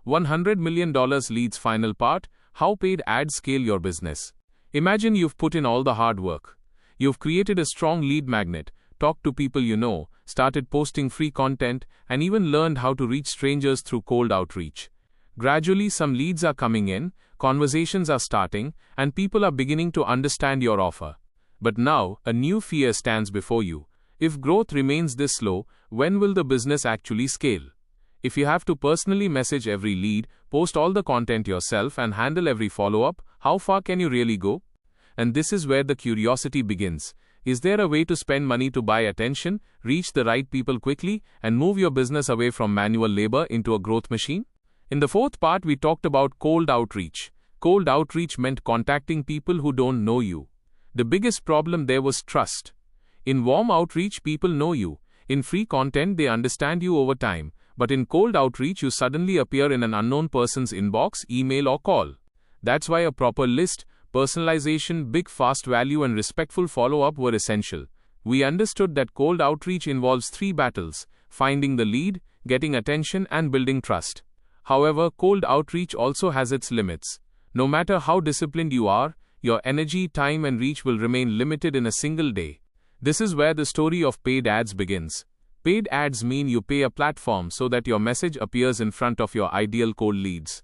$100 million leads. Final part, how paid ads scale your business. Imagine you've put in all the hard work. You've created a strong lead magnet, talked to people you know, started posting free content, and even learned how to reach strangers through cold outreach. Gradually, some leads are coming in, conversations are starting, and people are beginning to understand your offer. But now, a new fear stands before you. If growth remains this slow, when will the business actually scale? If you have to personally message every lead, post all the content yourself, and handle every follow-up, how far can you really go? And this is where the curiosity begins. Is there a way to spend money to buy attention, reach the right people quickly, and move your business away from manual labor into a growth machine? In the fourth part, we talked about cold outreach. Cold outreach meant contacting people who don't know you. The biggest problem there was trust. In warm outreach, people know you. In free content, they understand you over time. But in cold outreach, you suddenly appear in an unknown person's inbox, email, or call. That's why a proper list, personalization, big fast value, and respectful follow-up were essential. We understood that cold outreach involves three battles: finding the lead, getting attention, and building trust. However, cold outreach also has its limits. No matter how disciplined you are, your energy, time, and reach will remain limited in a single day. This is where the story of paid ads begins. Paid ads mean you pay a platform so that your message appears in front of your ideal cold leads.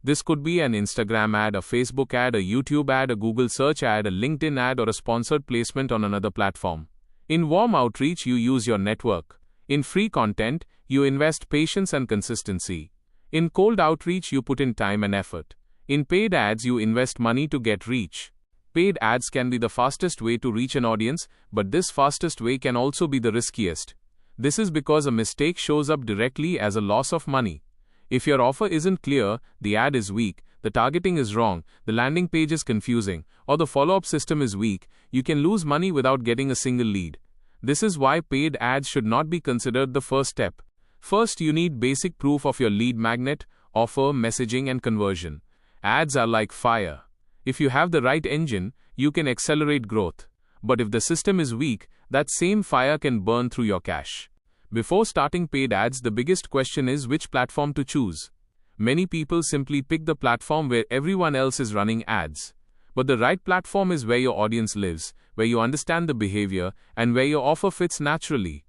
This could be an Instagram ad, a Facebook ad, a YouTube ad, a Google search ad, a LinkedIn ad, or a sponsored placement on another platform. In warm outreach, you use your network. In free content, you invest patience and consistency. In cold outreach, you put in time and effort. In paid ads, you invest money to get reach. Paid ads can be the fastest way to reach an audience, but this fastest way can also be the riskiest. This is because a mistake shows up directly as a loss of money. If your offer isn't clear, the ad is weak, the targeting is wrong, the landing page is confusing, or the follow-up system is weak, you can lose money without getting a single lead. This is why paid ads should not be considered the first step. First, you need basic proof of your lead magnet, offer, messaging, and conversion. Ads are like fire. If you have the right engine, you can accelerate growth. But if the system is weak, that same fire can burn through your cash. Before starting paid ads, the biggest question is which platform to choose. Many people simply pick the platform where everyone else is running ads. But the right platform is where your audience lives, where you understand the behavior, and where your offer fits naturally.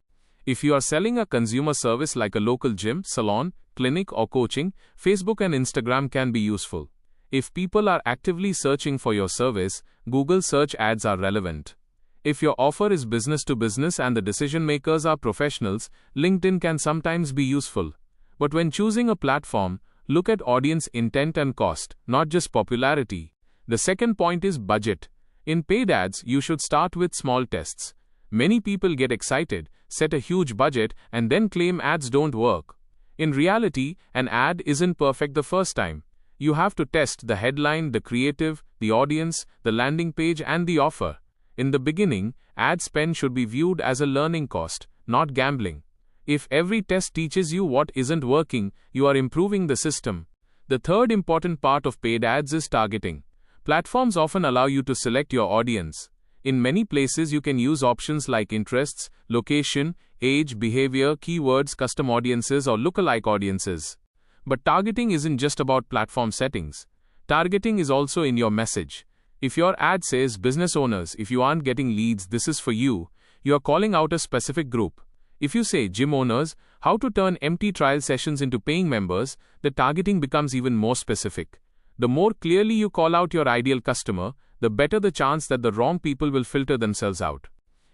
If you are selling a consumer service like a local gym, salon, clinic, or coaching, Facebook and Instagram can be useful. If people are actively searching for your service, Google search ads are relevant. If your offer is business to business and the decision makers are professionals, LinkedIn can sometimes be useful. But when choosing a platform, look at audience intent and cost, not just popularity. The second point is budget. In paid ads, you should start with small tests. Many people get excited, set a huge budget, and then claim ads don't work. In reality, an ad isn't perfect the first time. You have to test the headline, the creative, the audience, the landing page, and the offer. In the beginning, ad spend should be viewed as a learning cost, not gambling. If every test teaches you what isn't working, you are improving the system. The third important part of paid ads is targeting. Platforms often allow you to select your audience. In many places, you can use options like interests, location, age, behavior, keywords, custom audiences, or lookalike audiences. But targeting isn't just about platform settings. Targeting is also in your message. If your ad says, business owners, if you aren't getting leads, this is for you, you are calling out a specific group. If you say, gym owners, how to turn empty trial sessions into paying members, the targeting becomes even more specific. The more clearly you call out your ideal customer, the better the chance that the wrong people will filter themselves out.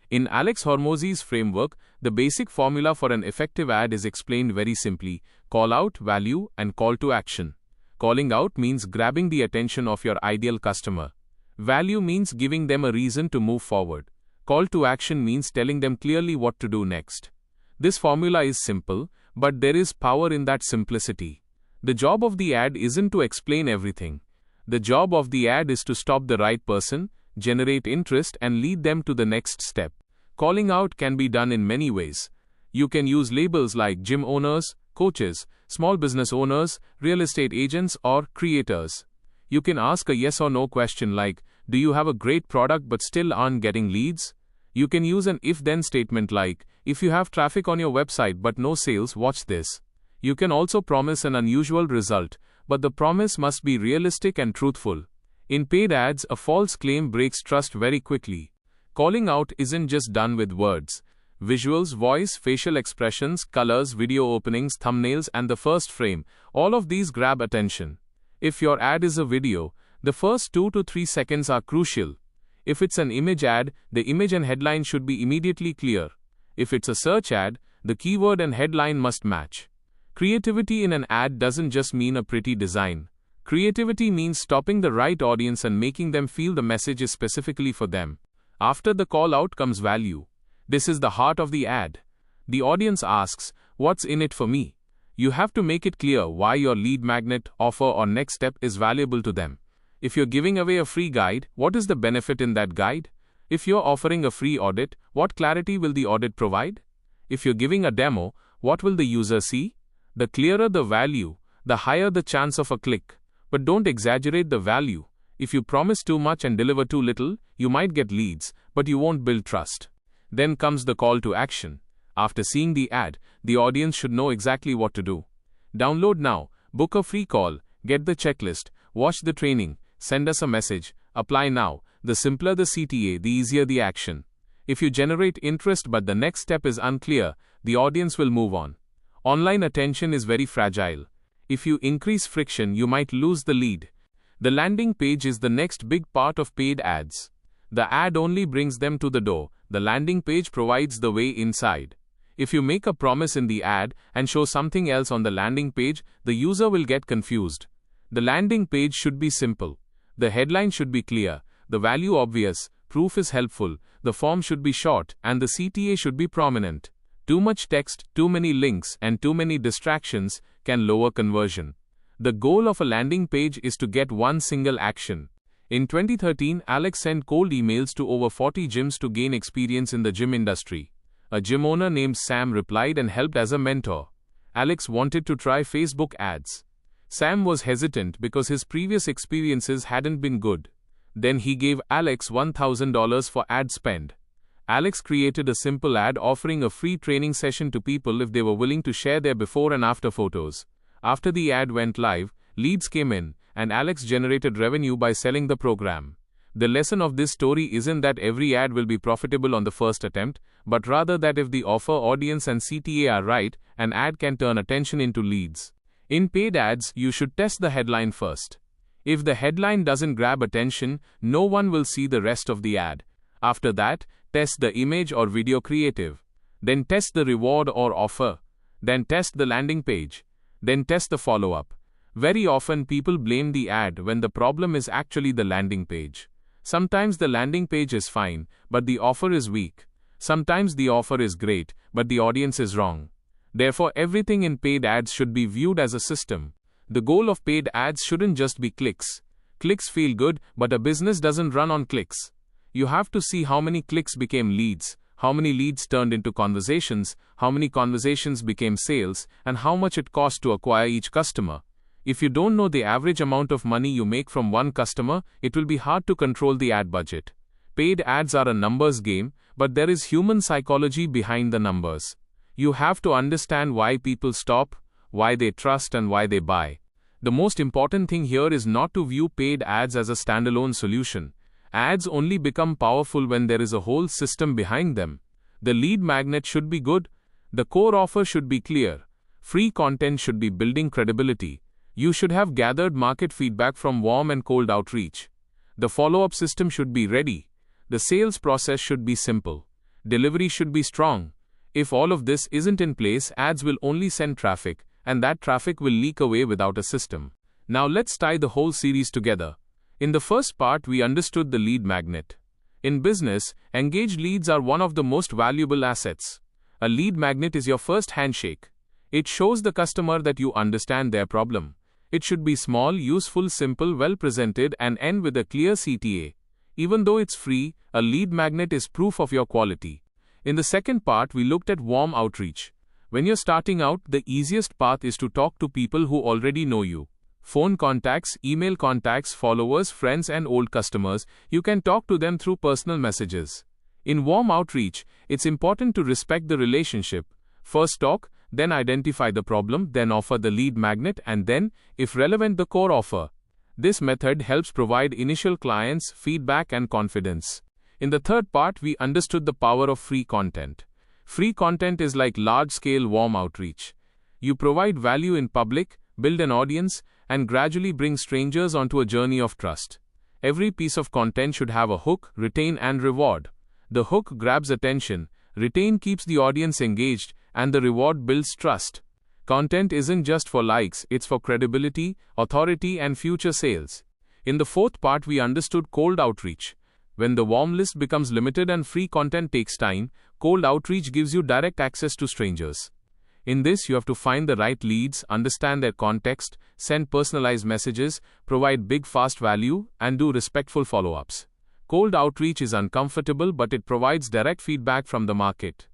In Hormozi's framework, the basic formula for an effective ad is explained very simply: call out, value, and call to action. Calling out means grabbing the attention of your ideal customer. Value means giving them a reason to move forward. Call to action means telling them clearly what to do next. This formula is simple, but there is power in that simplicity. The job of the ad isn't to explain everything. The job of the ad is to stop the right person, generate interest, and lead them to the next step. Calling out can be done in many ways. You can use labels like gym owners, coaches, small business owners, real estate agents, or creators. You can ask a yes or no question like, do you have a great product but still aren't getting leads? You can use an if-then statement like, if you have traffic on your website but no sales, watch this. You can also promise an unusual result, but the promise must be realistic and truthful. In paid ads, a false claim breaks trust very quickly. Calling out isn't just done with words. Visuals, voice, facial expressions, colors, video openings, thumbnails, and the first frame, all of these grab attention. If your ad is a video, the first 2 to 3 seconds are crucial. If it's an image ad, the image and headline should be immediately clear. If it's a search ad, the keyword and headline must match. Creativity in an ad doesn't just mean a pretty design. Creativity means stopping the right audience and making them feel the message is specifically for them. After the call out comes value. This is the heart of the ad. The audience asks, "What's in it for me?" You have to make it clear why your lead magnet, offer, or next step is valuable to them. If you're giving away a free guide, what is the benefit in that guide? If you're offering a free audit, what clarity will the audit provide? If you're giving a demo, what will the user see? The clearer the value, the higher the chance of a click. But don't exaggerate the value. If you promise too much and deliver too little, you might get leads, but you won't build trust. Then comes the call to action. After seeing the ad, the audience should know exactly what to do. Download now, book a free call, get the checklist, watch the training, send us a message, apply now. The simpler the CTA, the easier the action. If you generate interest but the next step is unclear, the audience will move on. Online attention is very fragile. If you increase friction, you might lose the lead. The landing page is the next big part of paid ads. The ad only brings them to the door. The landing page provides the way inside. If you make a promise in the ad and show something else on the landing page, the user will get confused. The landing page should be simple. The headline should be clear, the value obvious, proof is helpful, the form should be short, and the CTA should be prominent. Too much text, too many links, and too many distractions can lower conversion. The goal of a landing page is to get one single action. In 2013, Alex sent cold emails to over 40 gyms to gain experience in the gym industry. A gym owner named Sam replied and helped as a mentor. Alex wanted to try Facebook ads. Sam was hesitant because his previous experiences hadn't been good. Then he gave Alex $1,000 for ad spend. Alex created a simple ad offering a free training session to people if they were willing to share their before and after photos. After the ad went live, leads came in, and Alex generated revenue by selling the program. The lesson of this story isn't that every ad will be profitable on the first attempt, but rather that if the offer, audience, and CTA are right, an ad can turn attention into leads. In paid ads, you should test the headline first. If the headline doesn't grab attention, no one will see the rest of the ad. After that, test the image or video creative. Then test the reward or offer. Then test the landing page. Then test the follow-up. Very often people blame the ad when the problem is actually the landing page. Sometimes the landing page is fine, but the offer is weak. Sometimes the offer is great, but the audience is wrong. Therefore, everything in paid ads should be viewed as a system. The goal of paid ads shouldn't just be clicks. Clicks feel good, but a business doesn't run on clicks. You have to see how many clicks became leads, how many leads turned into conversations, how many conversations became sales, and how much it cost to acquire each customer. If you don't know the average amount of money you make from one customer, it will be hard to control the ad budget. Paid ads are a numbers game, but there is human psychology behind the numbers. You have to understand why people stop, why they trust, and why they buy. The most important thing here is not to view paid ads as a standalone solution. Ads only become powerful when there is a whole system behind them. The lead magnet should be good. The core offer should be clear. Free content should be building credibility. You should have gathered market feedback from warm and cold outreach. The follow-up system should be ready. The sales process should be simple. Delivery should be strong. If all of this isn't in place, ads will only send traffic, and that traffic will leak away without a system. Now let's tie the whole series together. In the first part, we understood the lead magnet. In business, engaged leads are one of the most valuable assets. A lead magnet is your first handshake. It shows the customer that you understand their problem. It should be small, useful, simple, well presented, and end with a clear CTA. Even though it's free, a lead magnet is proof of your quality. In the second part, we looked at warm outreach. When you're starting out, the easiest path is to talk to people who already know you. Phone contacts, email contacts, followers, friends, and old customers. You can talk to them through personal messages. In warm outreach, it's important to respect the relationship. First talk, then identify the problem, then offer the lead magnet, and then, if relevant, the core offer. This method helps provide initial clients feedback and confidence. In the third part, we understood the power of free content. Free content is like large-scale warm outreach. You provide value in public, build an audience, and gradually bring strangers onto a journey of trust. Every piece of content should have a hook, retain, and reward. The hook grabs attention, retain keeps the audience engaged, and the reward builds trust. Content isn't just for likes, it's for credibility, authority, and future sales. In the fourth part, we understood cold outreach. When the warm list becomes limited and free content takes time, cold outreach gives you direct access to strangers. In this, you have to find the right leads, understand their context, send personalized messages, provide big fast value, and do respectful follow-ups. Cold outreach is uncomfortable, but it provides direct feedback from the market.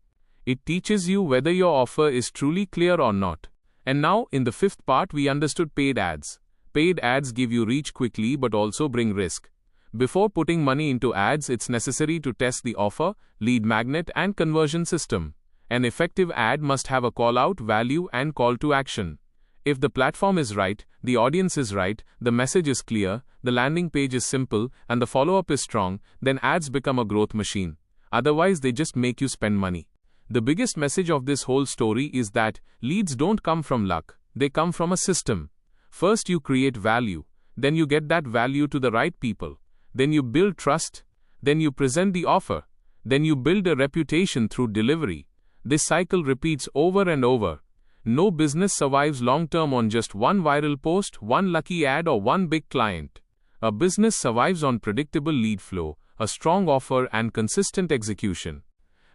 It teaches you whether your offer is truly clear or not. And now, in the fifth part, we understood paid ads. Paid ads give you reach quickly but also bring risk. Before putting money into ads, it's necessary to test the offer, lead magnet, and conversion system. An effective ad must have a call-out, value, and call to action. If the platform is right, the audience is right, the message is clear, the landing page is simple, and the follow-up is strong, then ads become a growth machine. Otherwise, they just make you spend money. The biggest message of this whole story is that leads don't come from luck, they come from a system. First, you create value, then you get that value to the right people. Then you build trust, then you present the offer, then you build a reputation through delivery. This cycle repeats over and over. No business survives long-term on just one viral post, one lucky ad, or one big client. A business survives on predictable lead flow, a strong offer, and consistent execution.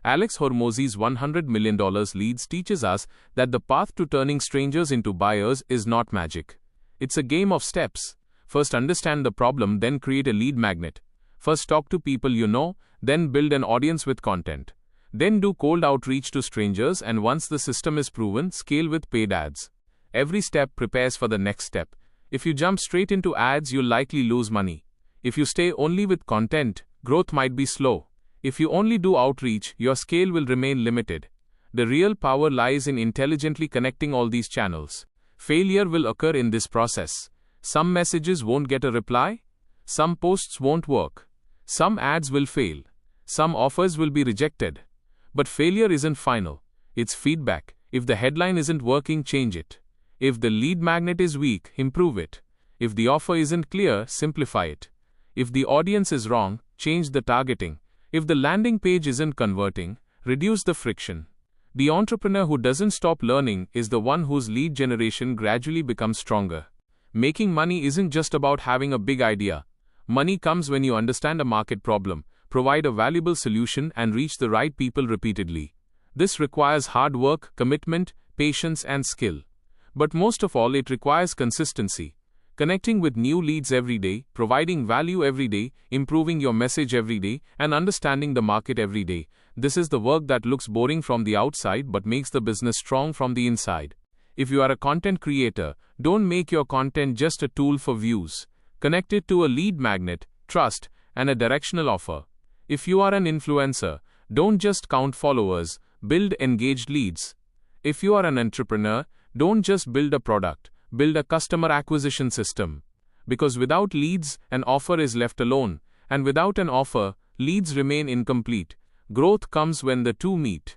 Alex Hormozi's $100 million leads teaches us that the path to turning strangers into buyers is not magic. It's a game of steps. First, understand the problem, then create a lead magnet. First, talk to people you know, then build an audience with content. Then do cold outreach to strangers, and once the system is proven, scale with paid ads. Every step prepares for the next step. If you jump straight into ads, you'll likely lose money. If you stay only with content, growth might be slow. If you only do outreach, your scale will remain limited. The real power lies in intelligently connecting all these channels. Failure will occur in this process. Some messages won't get a reply. Some posts won't work. Some ads will fail. Some offers will be rejected. But failure isn't final. It's feedback. If the headline isn't working, change it. If the lead magnet is weak, improve it. If the offer isn't clear, simplify it. If the audience is wrong, change the targeting. If the landing page isn't converting, reduce the friction. The entrepreneur who doesn't stop learning is the one whose lead generation gradually becomes stronger. Making money isn't just about having a big idea. Money comes when you understand a market problem, provide a valuable solution, and reach the right people repeatedly. This requires hard work, commitment, patience, and skill. But most of all, it requires consistency. Connecting with new leads every day, providing value every day, improving your message every day, and understanding the market every day. This is the work that looks boring from the outside but makes the business strong from the inside. If you are a content creator, don't make your content just a tool for views. Connect it to a lead magnet, trust, and a directional offer. If you are an influencer, don't just count followers, build engaged leads. If you are an entrepreneur, don't just build a product, build a customer acquisition system. Because without leads, an offer is left alone, and without an offer, leads remain incomplete. Growth comes when the two meet.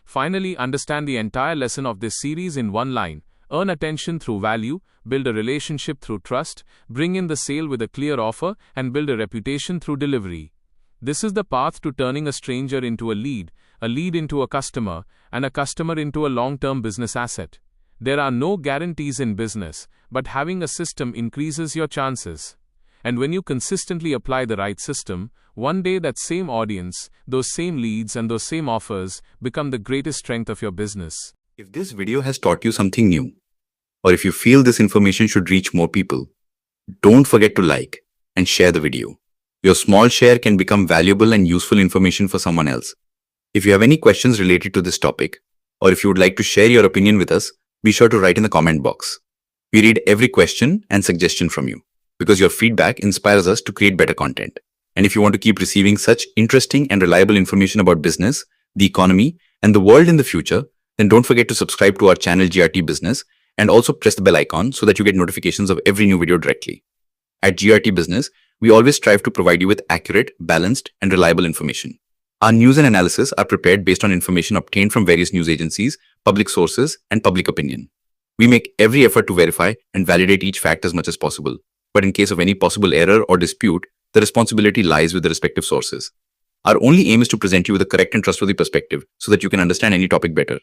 Finally, understand the entire lesson of this series in one line. Earn attention through value, build a relationship through trust, bring in the sale with a clear offer, and build a reputation through delivery. This is the path to turning a stranger into a lead into a customer, and a customer into a long-term business asset. There are no guarantees in business, but having a system increases your chances. And when you consistently apply the right system, one day that same audience, those same leads, and those same offers become the greatest strength of your business. If this video has taught you something new, or if you feel this information should reach more people, don't forget to like and share the video. Your small share can become valuable and useful information for someone else. If you have any questions related to this topic, or if you would like to share your opinion with us, be sure to write in the comment box. We read every question and suggestion from you, because your feedback inspires us to create better content. And if you want to keep receiving such interesting and reliable information about business, the economy, and the world in the future, then don't forget to subscribe to our channel GRT Business and also press the bell icon so that you get notifications of every new video directly. At GRT Business, we always strive to provide you with accurate, balanced, and reliable information. Our news and analysis are prepared based on information obtained from various news agencies, public sources, and public opinion. We make every effort to verify and validate each fact as much as possible, but in case of any possible error or dispute, the responsibility lies with the respective sources. Our only aim is to present you with a correct and trustworthy perspective so that you can understand any topic better.